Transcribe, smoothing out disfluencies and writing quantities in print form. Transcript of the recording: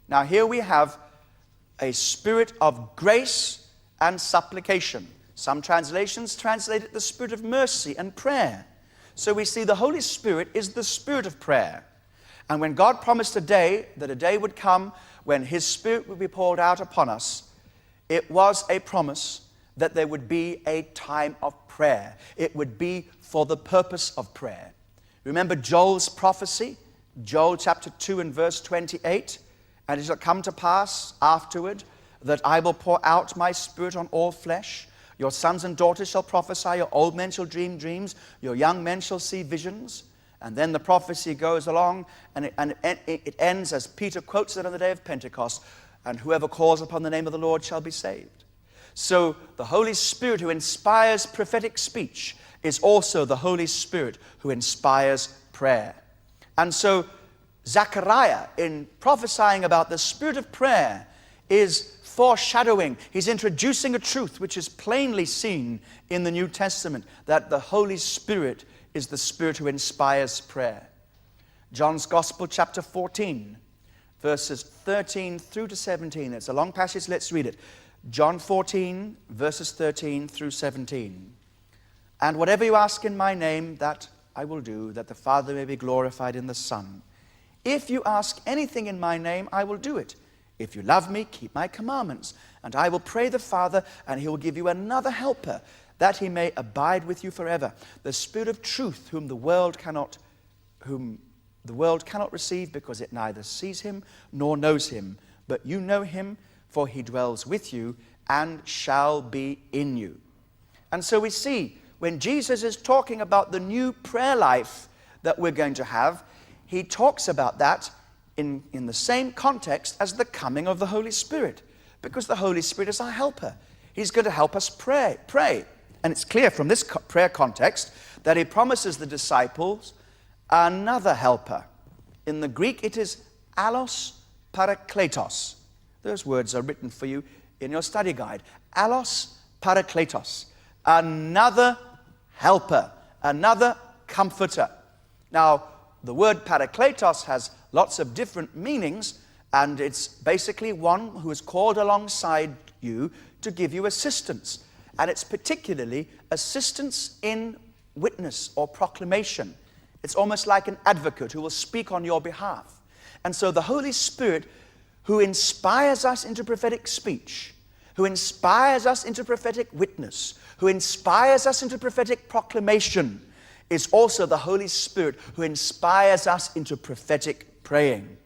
Now here we have a spirit of grace and supplication. Some translations translate it the spirit of mercy and prayer. So we see the Holy Spirit is the spirit of prayer. And when God promised that a day would come when His Spirit would be poured out upon us, it was a promise that there would be a time of prayer. It would be for the purpose of prayer. Remember Joel's prophecy? Joel chapter 2 and verse 28. And it shall come to pass afterward that I will pour out my Spirit on all flesh. Your sons and daughters shall prophesy, your old men shall dream dreams, your young men shall see visions. And then the prophecy goes along, and it ends as Peter quotes it on the day of Pentecost, and whoever calls upon the name of the Lord shall be saved. So the Holy Spirit who inspires prophetic speech is also the Holy Spirit who inspires prayer. And so Zechariah, in prophesying about the spirit of prayer, is foreshadowing. He's introducing a truth which is plainly seen in the New Testament, that the Holy Spirit is the Spirit who inspires prayer. John's Gospel, chapter 14, verses 13 through to 17. It's a long passage, let's read it. John 14, verses 13 through 17. And whatever you ask in my name, that I will do, that the Father may be glorified in the Son. If you ask anything in my name, I will do it. If you love me, keep my commandments. And I will pray the Father, and He will give you another helper, that He may abide with you forever. The Spirit of truth, whom the world cannot receive, because it neither sees Him nor knows Him. But you know Him, for He dwells with you and shall be in you. And so we see, when Jesus is talking about the new prayer life that we're going to have, He talks about that in the same context as the coming of the Holy Spirit, because the Holy Spirit is our helper. He's going to help us pray. And it's clear from this prayer context that He promises the disciples another helper. In the Greek, it is allos parakletos. Those words are written for you in your study guide. Allos parakletos. Another helper, another comforter. Now, the word parakletos has lots of different meanings, and it's basically one who is called alongside you to give you assistance. And it's particularly assistance in witness or proclamation. It's almost like an advocate who will speak on your behalf. And so the Holy Spirit, who inspires us into prophetic speech, who inspires us into prophetic witness, who inspires us into prophetic proclamation, is also the Holy Spirit who inspires us into prophetic praying.